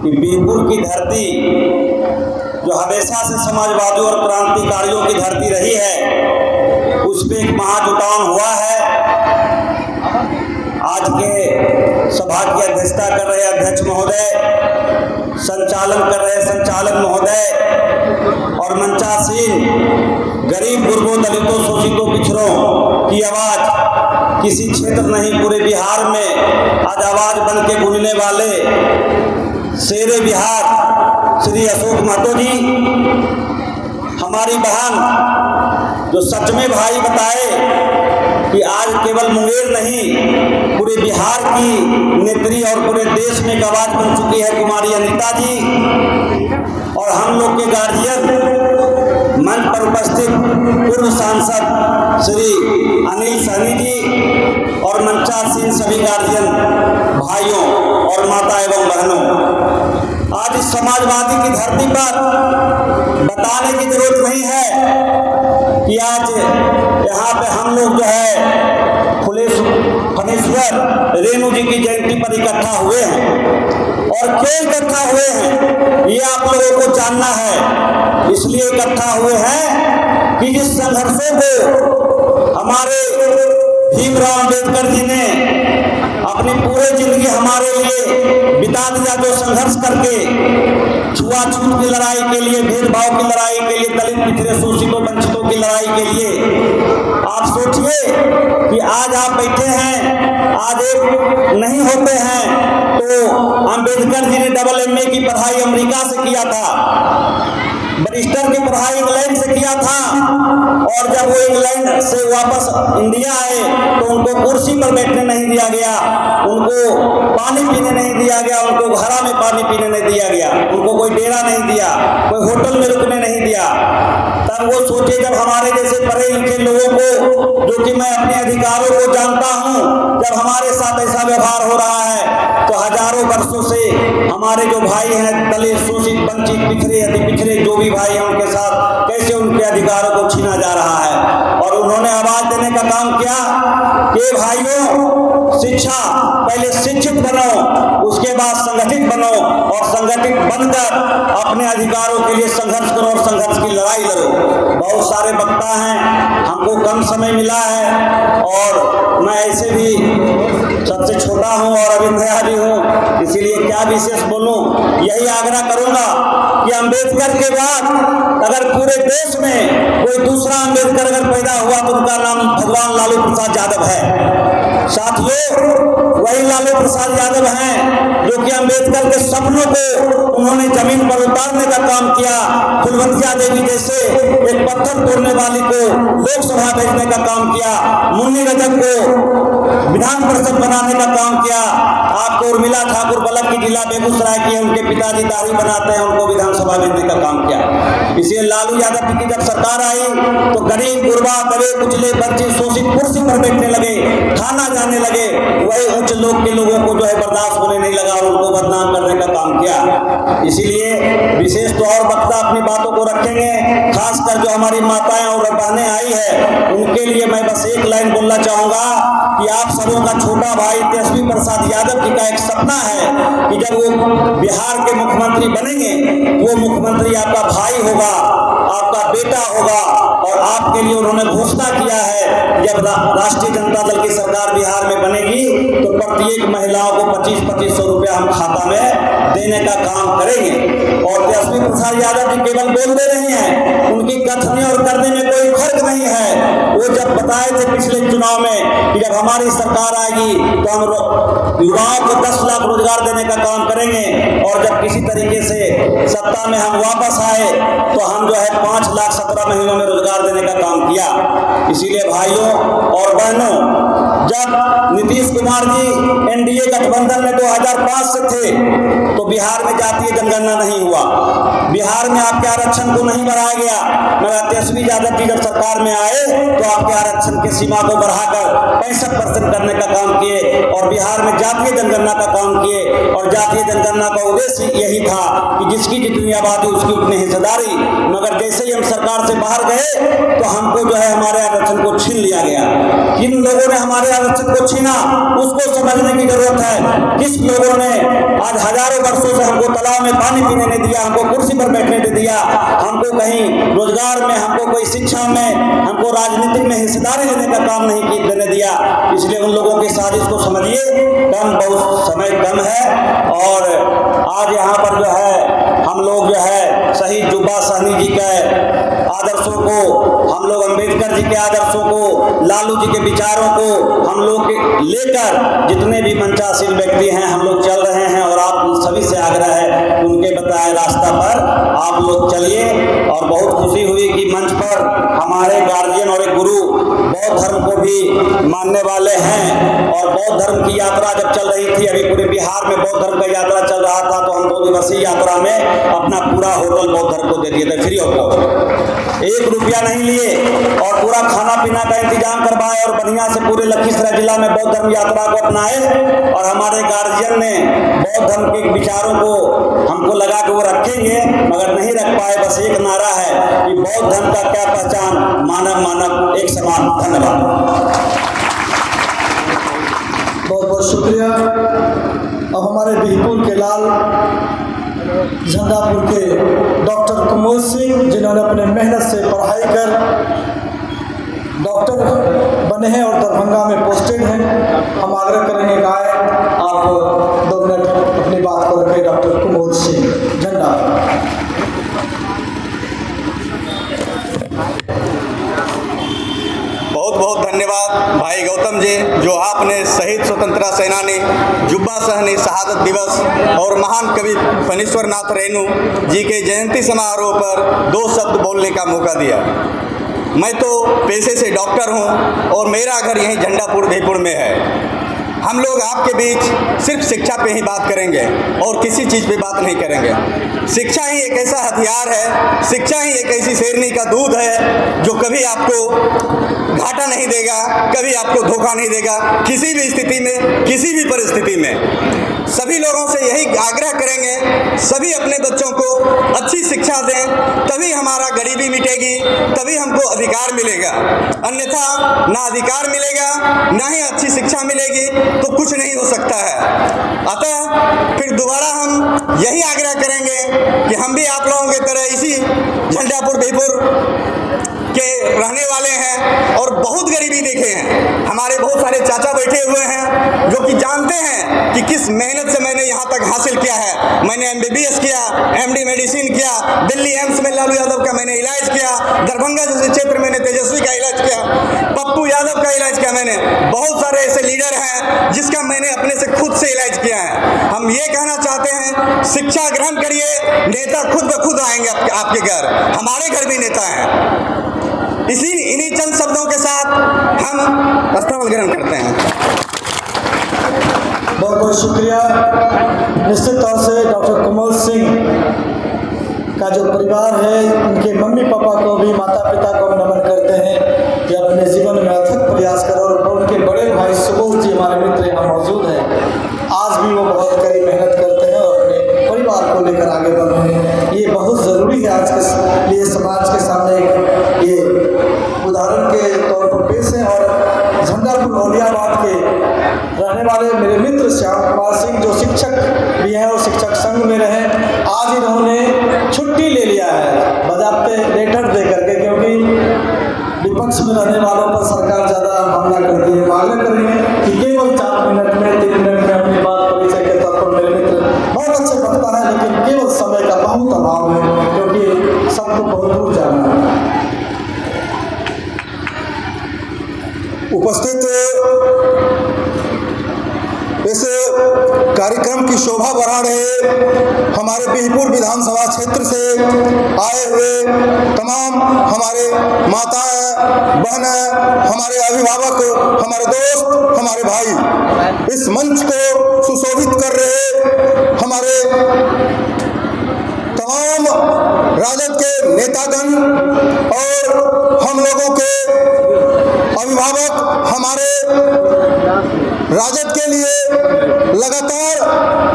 कि बीरपुर की धरती जो हमेशा से समाजवादियों और क्रांतिकारियों की धरती रही है, उस पर एक महाजुटान हुआ है। आज के सभा की अध्यक्षता कर रहे अध्यक्ष महोदय, संचालन कर रहे संचालक महोदय और मंचासीन गरीब गुरबों, दलितों, शोषितों, पिछड़ों की आवाज़ किसी क्षेत्र नहीं पूरे बिहार में आज आवाज़ बन के गूंजने वाले शेरे बिहार श्री अशोक महतो जी, हमारी बहन जो सच में भाई बताए कि आज केवल मुंगेर नहीं पूरे बिहार की नेत्री और पूरे देश में एक आवाज़ बन चुकी है कुमारी अनीता जी, और हम लोग के गार्जियन मंच पर उपस्थित पूर्व सांसद श्री अनिल सहनी जी और मंचासीन सभी गार्जियन भाइयों और माता एवं बहनों, आज इस समाजवादी की धरती पर बताने की जरूरत नहीं है कि आज यहाँ पे हम लोग जो है फणीश्वर रेणु जी की जयंती पर इकट्ठा हुए हैं। और क्यों इकट्ठा हुए हैं ये आप लोगों को जानना है। इसलिए इकट्ठा हुए हैं कि जिस संघर्षों को हमारे भीमराव अंबेडकर जी ने अपनी पूरी जिंदगी हमारे लिए बिता दिया, जो संघर्ष करके छुआछूत की लड़ाई के लिए, भेदभाव की लड़ाई के लिए, दलित, पिछड़े, शोषितों, वंचितों की लड़ाई के लिए, आप सोचिए कि आज आप बैठे हैं, आज एक नहीं होते हैं तो अंबेडकर जी ने डबल MA की पढ़ाई अमेरिका से किया था, बैरिस्टर की पढ़ाई इंग्लैंड से किया था, और जब वो इंग्लैंड से वापस इंडिया आए तो उनको कुर्सी पर बैठने नहीं दिया गया, उनको पानी पीने नहीं दिया गया, उनको घड़ा में पानी पीने नहीं दिया गया, उनको कोई डेरा नहीं दिया, कोई होटल में रुकने नहीं दिया। तब वो सोचे जब हमारे जैसे पढ़े लिखे लोगों को, जो कि मैं अपने अधिकारों को जानता हूँ, जब हमारे साथ ऐसा व्यवहार हो रहा है तो हजारों वर्षों से हमारे जो भाई हैं दलित, शोषित, वंचित, पिछड़े, अति पिछड़े जो भी भाई हैं उनके साथ कैसे उनके अधिकारों को छीना जा रहा है। और उन्होंने आवाज देने का काम किया कि भाइयों, शिक्षा पहले शिक्षित बनो, उसके बाद संगठित बनो, और संगठित बनकर अपने अधिकारों के लिए संघर्ष करो और संघर्ष की लड़ाई लड़ो। बहुत सारे वक्ता हैं, हमको कम समय मिला है और मैं ऐसे भी सबसे छोटा हूं और अभी नया भी हूं, इसीलिए क्या विशेष बोलूं। यही आग्रह करूंगा कि अंबेडकर के बाद अगर पूरे देश में कोई दूसरा अंबेडकर अगर पैदा हुआ तो उनका नाम भगवान लालू प्रसाद यादव है। साथियों, वही लालू प्रसाद यादव हैं जो कि अंबेडकर के सपनों को उन्होंने जमीन पर उतारने का काम किया। फुलवंतिया देवी जैसे एक पत्थर तोड़ने वाली को लोकसभा भेजने का काम किया, मुन्नी रजक को विधान परिषद बनाने का काम किया, आपको उर्मिला ठाकुर बलक की जिला बेगूसराय की है, उनके पिताजी दाढ़ी बनाते हैं, उनको विधानसभा भेजने का काम किया। इसलिए लालू यादव की जब सरकार आई तो गरीब, गुरबा, दबे, कुचले, वंचित, शोषित कुर्सी पर बैठने लगे, खाना जाने लगे, वही उच्च लोग के लोगों को जो है बर्दाश्त होने नहीं लगा और उनको बदनाम करने का काम किया। इसीलिए विशेष तो और वक्ता अपनी बातों को रखेंगे, खासकर जो हमारी माताएं और बहनें आई है उनके लिए मैं बस एक लाइन बोलना चाहूंगा कि आप सबों का छोटा भाई तेजस्वी प्रसाद यादव जी का एक सपना है कि जब वो बिहार के मुख्यमंत्री बनेंगे, वो मुख्यमंत्री आपका भाई होगा, आपका बेटा होगा, और आपके लिए उन्होंने घोषणा किया है जब राष्ट्रीय जनता दल की सरकार बिहार में बनेगी तो प्रत्येक महिलाओं को 25-2500 रुपया हम खाता में देने का काम करेंगे। और तेजस्वी प्रसाद यादव जी केवल बोलते नहीं हैं, उनकी कथनी और करने में कोई फर्क नहीं है। वो जब बताए थे पिछले चुनाव में कि जब हमारी सरकार आएगी तो हम युवाओं को 10 लाख रोजगार देने का काम करेंगे, और जब किसी तरीके से सत्ता में हम वापस आए तो हम जो है 5 लाख 17 महीनों में रोजगार देने का काम किया। इसीलिए भाइयों और बहनों, जब नीतीश कुमार जी NDA गठबंधन में 2005 से थे तो बिहार में जातीय जनगणना नहीं हुआ। बिहार में आपके आरक्षण को नहीं बढ़ाया गया, मगर तेजस्वी यादव जी जब सरकार में आए तो आपके आरक्षण की सीमा को बढ़ाकर 65% करने का काम किए और बिहार में जातीय जनगणना का काम किए। और जातीय जनगणना का उद्देश्य यही था कि जिसकी जितनी आबादी उसकी उतनी हिस्सेदारी। मगर जैसे ही हम सरकार से बाहर गए तो हमको जो है हमारे आरक्षण को छीन लिया गया। किन लोगों ने हमारे आरक्षण को छीना उसको समझने की जरूरत है। किस लोगों ने आज हजारों वर्षों से हमको तालाब में पानी पीने नहीं दिया, हमको कुर्सी पर बैठने नहीं दिया, हमको कहीं रोजगार में, हमको कोई शिक्षा में, हमको राजनीतिक में हिस्सेदारी लेने का काम नहीं देने दिया। इसलिए उन लोगों की साजिश को समझिए, कम बहुत समय कम है। और आज यहाँ पर जो है हम लोग जो है शहीद जुब्बा सहनी जी के आदर्शों को, हम लोग अम्बेडकर जी के आदर्शों को, लालू जी के विचारों को हम लोग लेकर जितने भी मंचासीन व्यक्ति हैं हम लोग चल रहे हैं। और आप सभी से आग्रह है उनके बताए रास्ता पर आप लोग चलिए। और बहुत खुशी हुई कि मंच पर हमारे गार्जियन और एक गुरु बौद्ध धर्म को भी मानने वाले हैं। और बौद्ध धर्म की यात्रा जब चल रही थी, अभी पूरे बिहार में बौद्ध धर्म का यात्रा चल रहा था, तो हम 2 दिवसीय यात्रा में अपना पूरा होटल बौद्ध धर्म को दे दिए थे, फ्री ऑफ कॉस्ट, 1 रुपया नहीं लिए। और पूरा खाना पीना का इंतजाम करवाए और बढ़िया से पूरे लखीसराय जिला में बौद्ध धर्म यात्रा को अपनाए। और हमारे गार्जियन ने बौद्ध धर्म के विचारों को हमको लगा कि वो रखेंगे, मगर नहीं रख पाए। बस एक नारा है कि बौद्ध धर्म का क्या पहचान, मानव मानव एक समान। धन्यवाद। बहुत बहुत शुक्रिया। अब हमारे बिहपुर के लाल, झंडापुर के डॉक्टर कुमोद सिंह, जिन्होंने अपने मेहनत से पढ़ाई कर डॉक्टर बने हैं और दरभंगा में पोस्टेड हैं, हम आग्रह करेंगे कि आए आप 2 मिनट अपनी बात को रखें। डॉक्टर कुमोद सिंह, झंडापुर। बहुत बहुत धन्यवाद भाई गौतम जी, जो आपने शहीद स्वतंत्रता सेनानी जुब्बा सहनी शहादत दिवस और महान कवि फणीश्वर नाथ रेणु जी के जयंती समारोह पर 2 शब्द बोलने का मौका दिया। मैं तो पेशे से डॉक्टर हूं और मेरा घर यहीं झंडापुर बिहपुर में है। हम लोग आपके बीच सिर्फ शिक्षा पे ही बात करेंगे और किसी चीज़ पे बात नहीं करेंगे। शिक्षा ही एक ऐसा हथियार है, शिक्षा ही एक ऐसी शेरनी का दूध है जो कभी आपको घाटा नहीं देगा, कभी आपको धोखा नहीं देगा, किसी भी स्थिति में, किसी भी परिस्थिति में। सभी लोगों से यही आग्रह करेंगे, सभी अपने बच्चों को अच्छी शिक्षा दें, तभी हमारा गरीबी मिटेगी, तभी हमको अधिकार मिलेगा। अन्यथा ना अधिकार मिलेगा, ना ही अच्छी शिक्षा मिलेगी, तो कुछ नहीं हो सकता है। अतः फिर दोबारा हम यही आग्रह करेंगे कि हम भी आप लोगों की तरह इसी झंडापुर बिहपुर के रहने वाले हैं और बहुत गरीबी देखे हैं। हमारे बहुत सारे चाचा बैठे हुए हैं जो कि जानते हैं कि किस मेहनत से मैंने यहाँ तक हासिल किया है। मैंने MBBS किया, MD मेडिसिन किया, दिल्ली एम्स में लालू यादव का मैंने इलाज किया, दरभंगा जैसे क्षेत्र में मैंने तेजस्वी का इलाज किया, पप्पू यादव का इलाज किया। मैंने बहुत सारे ऐसे लीडर हैं जिसका मैंने अपने से खुद से इलाज किया है। हम ये कहना चाहते हैं, शिक्षा ग्रहण करिए, नेता खुद ब खुद आएंगे आपके घर, हमारे घर भी नेता हैं। इन्हीं चंद शब्दों के साथ हम स्थल ग्रहण करते हैं। बहुत बहुत शुक्रिया। निश्चित तौर से डॉक्टर कुमोद सिंह का जो परिवार है, उनके मम्मी पापा को भी, माता पिता को हम नमन करते हैं कि अपने जीवन में अथक प्रयास करो। और उनके बड़े भाई सुबोध जी हमारे मित्र यहाँ मौजूद हैं, आज भी वो बहुत कड़ी मेहनत करते हैं और अपने परिवार को लेकर आगे बढ़ रहे हैं। ये बहुत ज़रूरी है आज के लिए, समाज के सामने ये उदाहरण के तौर पर पेश है। और झंडापुर औलियाबाद के रहने वाले मेरे मित्र श्याम कुमार सिंह, जो शिक्षक भी हैं और शिक्षक संघ में रहे, आज इन्होंने छुट्टी ले लिया है बजाते लेटर दे करके, क्योंकि विपक्ष में रहने वालों पर सरकार ज़्यादा हमला करती है। आग्रह करेंगे कि केवल 4 मिनट में, 3 मिनट में अपनी बात परिचय के तौर पर मेरे मित्र बहुत अच्छे वक्ता है, लेकिन केवल समय का बहुत अभाव है क्योंकि सबको बहुत दूर जाना है। उपस्थित इस कार्यक्रम की शोभा बढ़ा रहे हमारे बिहपुर विधानसभा क्षेत्र से आए हुए तमाम हमारे माताएं, बहनें, हमारे अभिभावक, हमारे दोस्त, हमारे भाई, इस मंच को सुशोभित कर रहे हमारे तमाम राजद के नेतागण और हम लोगों के अभिभावक हमारे राजद के लिए लगातार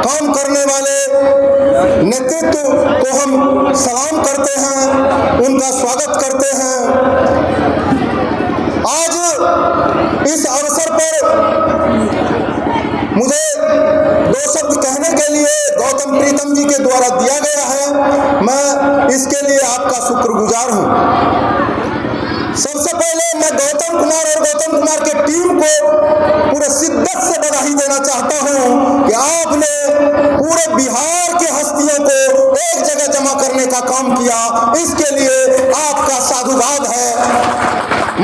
काम करने वाले नेतृत्व को हम सलाम करते हैं, उनका स्वागत करते हैं। आज इस अवसर पर मुझे दो शब्द कहने के लिए गौतम प्रीतम जी के द्वारा दिया गया है, मैं इसके लिए आपका शुक्रगुजार हूं। सबसे पहले मैं गौतम कुमार और गौतम कुमार के टीम को पूरे शिद्दत से बधाई देना चाहता हूं कि आपने पूरे बिहार के हस्तियों को एक जगह जमा करने का काम किया, इसके लिए आपका साधुवाद है।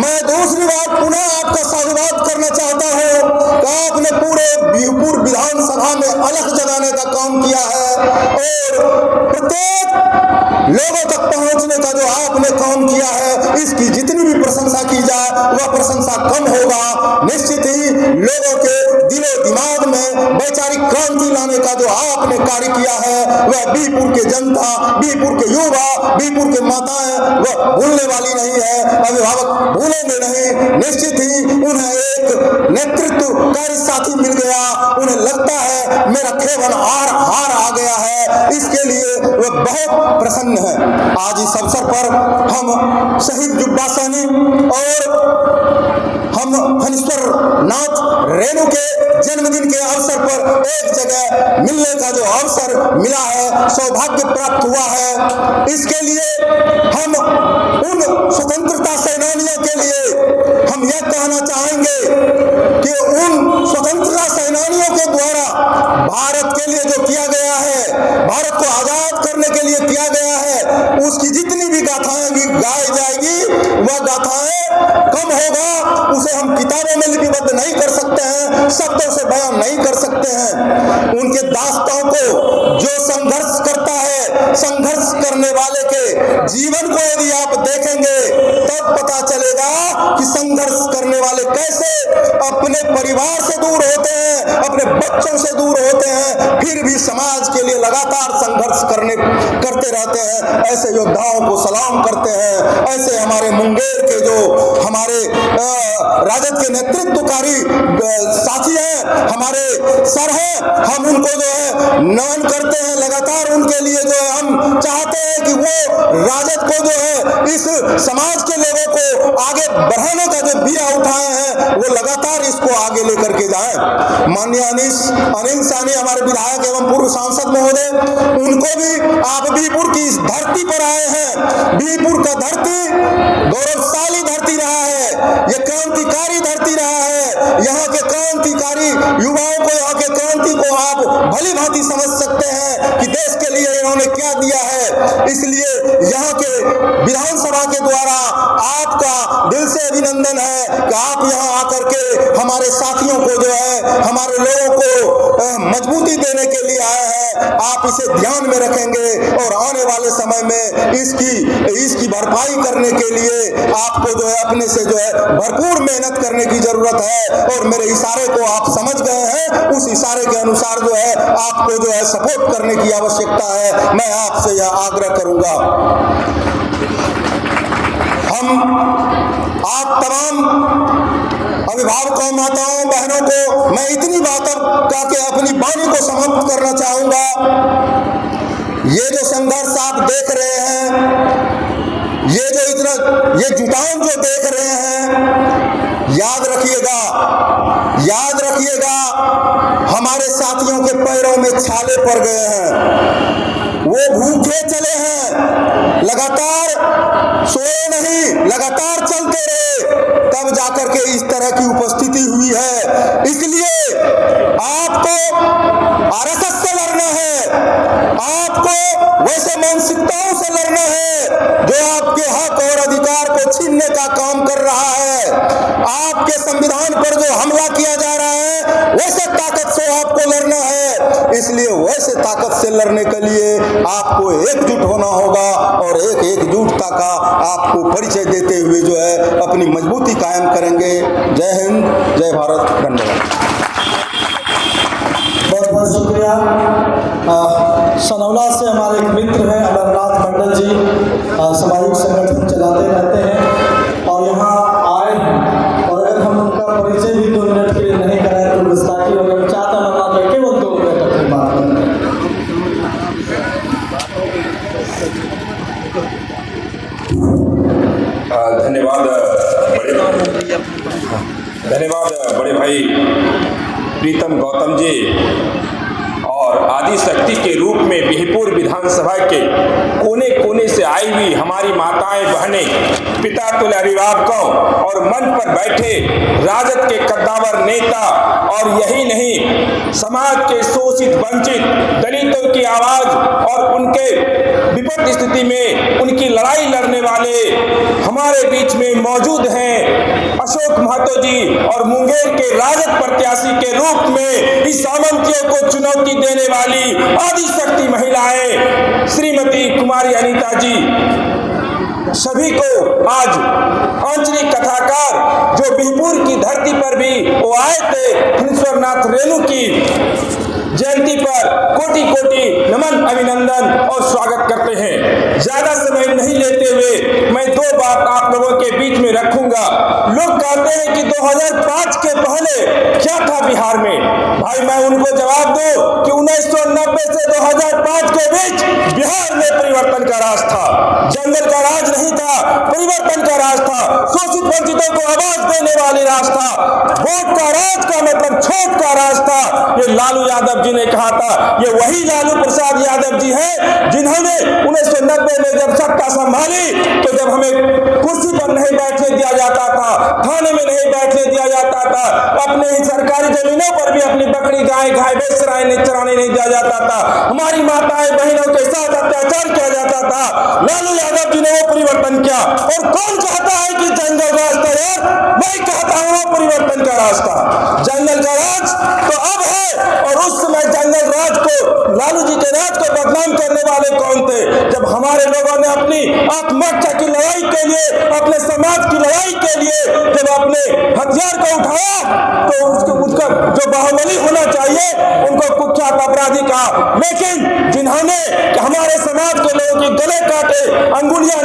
मैं दूसरी बात पुनः आपका साधुवाद करना चाहता हूं कि आपने पूरे बीहपुर विधानसभा में अलख जगाने का काम किया है और प्रत्येक लोगों तक पहुंचने का जो आपने काम किया है, इसकी जितनी भी प्रशंसा की जाए वह प्रशंसा कम होगा। निश्चित ही लोगों के दिलो दिमाग में वैचारिक क्रांति लाने का जो आपने कार्य किया है, वह बीहपुर के जनता, बीहपुर के युवा, बीहपुर के माताएं वह भूलने वाली नहीं है, अभिभावक भूलेंगे नहीं। निश्चित ही उन्हें एक नेतृत्वकारी साथी मिल गया, उन्हें लगता है मेरा खेवन हार आ गया है, इसके लिए वह बहुत प्रसन्न है। आज इस अवसर पर हम शहीद जुब्बा सहनी और हम फणीश्वर नाथ रेणु के जन्मदिन के अवसर पर एक जगह मिलने का जो अवसर मिला है, सौभाग्य प्राप्त हुआ है, इसके लिए हम उन स्वतंत्रता सेनानियों के लिए हम यह कहना चाहेंगे कि उन स्वतंत्रता सेनानियों के द्वारा भारत के लिए जो किया गया है, भारत को आजाद करने के लिए किया गया है, उसकी जितनी भी गाथाएं भी गाई जाएगी वह गाथाएं कम होगा, उसे हम किताबों में लिपिबद्ध नहीं कर सकते हैं, शब्दों से बयान नहीं कर सकते हैं। उनके दास्तां को जो संघर्ष करता है, संघर्ष करने वाले के जीवन को यदि आप देखेंगे तब पता चलेगा कि संघर्ष करने वाले कैसे अपने परिवार से दूर होते हैं, अपने बच्चों से दूर होते हैं, फिर भी समाज के लिए लगातार संघर्ष करते रहते हैं। ऐसे योद्धाओं को सलाम करते हैं। ऐसे हमारे मुंगेर के जो हमारे राजद के नेतृत्वकारी साथी हैं, हमारे सर हैं, हम उनको जो है नमन करते हैं। लगातार उनके लिए जो है हम चाहते हैं कि वो राजद को जो है इस समाज के लोगों को आगे बढ़ाने का जो बीड़ा उठाए हैं, वो लगातार इसको आगे लेकर के जाएं। माननीय अनिल साहनी हमारे विधायक एवं पूर्व सांसद महोदय, उनको भी आप बीहपुर की इस धरती पर आए हैं। बीहपुर का धरती गौरवशाली धरती रहा है, ये क्रांतिकारी धरती रहा है। यहाँ के क्रांतिकारी युवाओं को, यहाँ के क्रांति को आप भली भांति समझ सकते हैं कि देश के लिए इन्होंने क्या दिया है। इसलिए यहाँ के विधानसभा के द्वारा आपका दिल से अभिनंदन है कि आप यहाँ आकर के हमारे साथियों को जो है, हमारे लोगों को मजबूती देने के लिए आए हैं। आप इसे ध्यान में रखेंगे और आने वाले समय में इसकी भरपाई करने के लिए आपको जो है अपने से जो है भरपूर मेहनत करने की जरूरत है। और मेरे इशारे को आप समझ गए हैं, उस इशारे के अनुसार जो है आपको जो है सपोर्ट करने की आवश्यकता है। मैं आपसे यह आग्रह करूंगा। हम आप तमाम अभिभावकों, माताओं, बहनों को मैं इतनी बात कह के अपनी वाणी को समाप्त करना चाहूंगा। ये जो संघर्ष आप देख रहे हैं, ये जुटान जो देख रहे हैं, याद रखिएगा हमारे साथियों के पैरों में छाले पड़ गए हैं। वो भूखे चले हैं, लगातार सोए नहीं, लगातार चलते रहे, तब जाकर के इस तरह की उपस्थिति हुई है। इसलिए आपको आरएसएस से लड़ना है, आपको वैसे मानसिकताओं से लड़ना है जो आपके हक और अधिकार को छीनने का काम कर रहा है। आपके संविधान पर जो हमला किया जा रहा है, वैसे ताकत से आपको लड़ना है। इसलिए वैसे ताकत से लड़ने के लिए आपको एकजुट होना होगा और एकजुटता का आपको परिचय देते हुए जो है अपनी मजबूती कायम करेंगे। जय हिंद, जय भारत, धन्यवाद। बहुत बहुत शुक्रिया। सनौला से हमारे एक मित्र हैं अमरनाथ मंडल जी, प्रीतम गौतम जी और आदि शक्ति के रूप में बिहपुर विधानसभा के कोने कोने से आई हुई हमारी माताएं बहनें, पिता तुल्य अभिभावकों और मंच पर बैठे राजद के कद्दावर नेता, और यही नहीं समाज के शोषित वंचित दलितों की आवाज और उनके विपद स्थिति में उनकी लड़ाई लड़ने वाले हमारे बीच में मौजूद हैं। अशोक महतो जी और मुंगेर के राजद प्रत्याशी के रूप में इस सामंतियों को चुनौती देने वाली आदि शक्ति महिलाएं श्रीमती कुमारी अनीता जी, सभी को आज आंचलिक कथाकार जो बिहपुर की धरती पर भी वो आए थे फणीश्वर नाथ रेणु की जयंती पर कोटि कोटि नमन अभिनंदन और स्वागत करते हैं। ज्यादा समय नहीं लेते हुए मैं दो बात आप लोगों के बीच में रखूंगा। लोग कहते हैं कि 2005 के पहले क्या था बिहार में। भाई मैं उनको जवाब दूं कि 1990 से 2005 के बीच बिहार में परिवर्तन का राज था। जंगल का राज नहीं था, परिवर्तन का राज था। शोषित वंचितों को आवाज देने वाली राज था। वोट का राज का मतलब छोट का राज था। ये लालू यादव जी ने कहा था। ये वही लालू प्रसाद यादव जी हैं जिन्होंने 1990 में जब सत्ता संभाली तो जब हमें कुर्सी पर नहीं बैठने दिया जाता था, थाने में नहीं बैठने दिया जाता था, अपने ही सरकारी जमीनों पर भी अपनी बकरी गाय भैंस चराने नहीं दिया जाता था, हमारी माताएं बहनों के साथ अत्याचार किया जाता था, लालू यादव जी ने वो परिवर्तन किया। और कौन चाहता है कि जंगल राज था यार? मैं कहता हूं वो परिवर्तन का राज था। जंगल का राज तो अब है, और उस समय जंगल राज को, लालू जी के राज को बदनाम करने वाले कौन थे? जब हमारे लोगों ने अपनी आत्मरक्षा की लड़ाई के लिए, अपने समाज की लड़ाई के लिए जब अपने हथियार को उठाया तो उसका जो बाहुबली होना चाहिए उनको कुख्यात अपराधी कहा। लेकिन जिन्होंने हमारे समाज के लोगों के गले काटे, अंगुलियां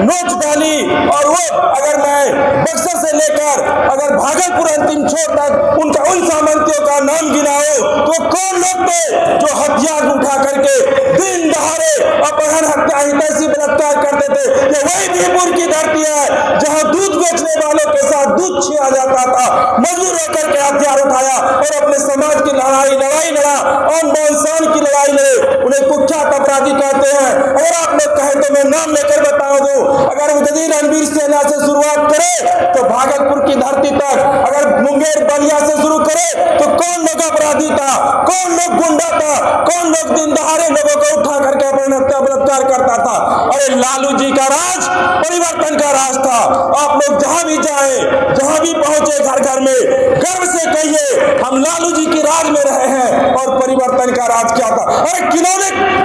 नोच डाली, और वो अगर मैं बक्सर से लेकर अगर भागलपुर अंतिम छोर तक उनका उन सामंतियों का नाम गिनाओ तो कौन लोग थे जो हथियार उठा करके दिन दहाड़े अपहरण, हत्या, हितैषी बलात्कार करते थे? ये वही बिहपुर की धरती है जहां दूध बेचने वालों के साथ दूध छिया जाता था। मजबूर होकर के हथियार उठाया और अपने समाज की लड़ाई लड़ा, आन बान शान की लड़ाई लड़े। उन्हें कुख्यात अपराधी कहते हैं। और आप लोग कहें तो मैं नाम लेकर बता दूं, अगर उदयदीन रणवीर सेना से शुरुआत करे तो भागलपुर की धरती तक, अगर मुंगेर बलिया से शुरू करे तो कौन लोग अपराधी था, कौन लोग गुंडा था, कौन लोग दिन दहाड़े लोगों को उठा करके अपने हत्या बलात्कार करता था? अरे लालू जी का राज परिवर्तन का राज था। आप लोग जहां भी जाए, जहां भी पहुंचे, घर घर में गर्व से कहिए हम लालू जी की राज में रहे हैं। और परिवर्तन का राज क्या था? अरे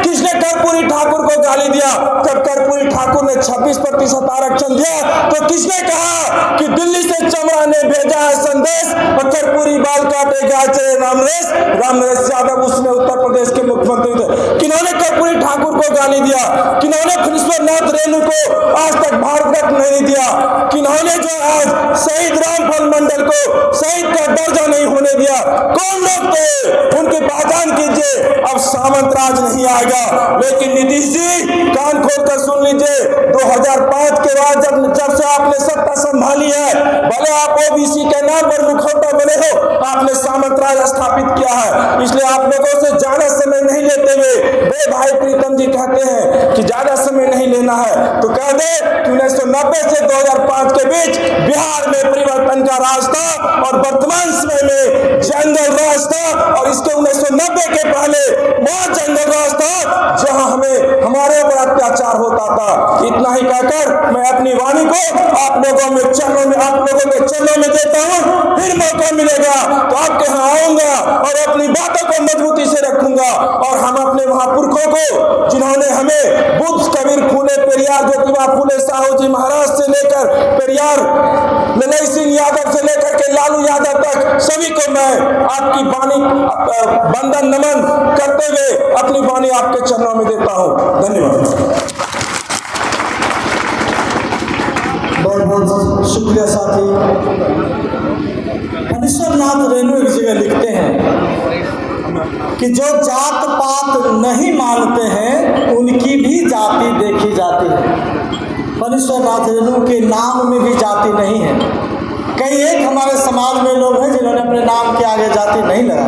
किसने कर्पूरी ठाकुर को गाली दिया? जब कर्पूरी ठाकुर ने 26% आरक्षण दिया तो किसने कहा कि दिल्ली से चमड़ा ने भेजा है संदेश और कर्पूरी बाल काटेगा चले रामनरेश यादव उसमें उत्तर प्रदेश के मुख्यमंत्री थे। किन्होंने कर्पूरी ठाकुर को गाली दिया? किन्होंने फणीश्वर नाथ रेणु को आज तक भारत रत्न नहीं दिया? किन्होंने जो आज शहीद रामफल मंडल को शहीद का दर्जा नहीं होने दिया? कौन लोग थे? उनकी पहचान कीजिए। अब सामंत राज नहीं आएगा। लेकिन नीतीश जी कान खोलकर सुन लीजिए, 2005 के बाद जब से आपने सत्ता संभाली है, भले आप ओबीसी के नाम पर मुखौटा बने हो, आपने सामंत राज स्थापित किया है। इसलिए आप लोगों से ज्यादा समय नहीं लेते हुए वे भाई प्रीतम जी कहते हैं कि ज्यादा समय नहीं लेना है तो कह दे कि 1990 से 2005 के बीच बिहार में परिवर्तन का राज था और वर्तमान समय में जंगल राज था। और इसके 1990 के पहले वह जंगल राज था जहां हमारे ऊपर अत्याचार होता था। इतना ही कहकर मैं अपनी वाणी को आप लोगों के चरणों में देता हूं। फिर मौका मिलेगा तो आपके यहाँ आऊंगा और अपनी बातों को मजबूती से रखूंगा। और हम अपने महापुरखों को जिन्होंने हमें बुद्ध, कबीर, फूले, पेरियार, ज्योतिबा फूले, साहू जी महाराज से लेकर पेरियार, ललई सिंह यादव से लेकर के लालू यादव तक सभी को मैं आपकी वाणी बंदन नमन करते हुए अपनी वाणी आपके चरणों में देता हूं। धन्यवाद। बहुत बहुत शुक्रिया साथी। फणीश्वर नाथ रेणु एक जगह लिखते हैं कि जो जात पात नहीं मानते हैं उनकी भी जाति देखी जाती है। फणीश्वर नाथ रेणु के नाम में भी जाति नहीं है। कई एक हमारे समाज में लोग हैं जिन्होंने अपने नाम के आगे जाति नहीं लगाई।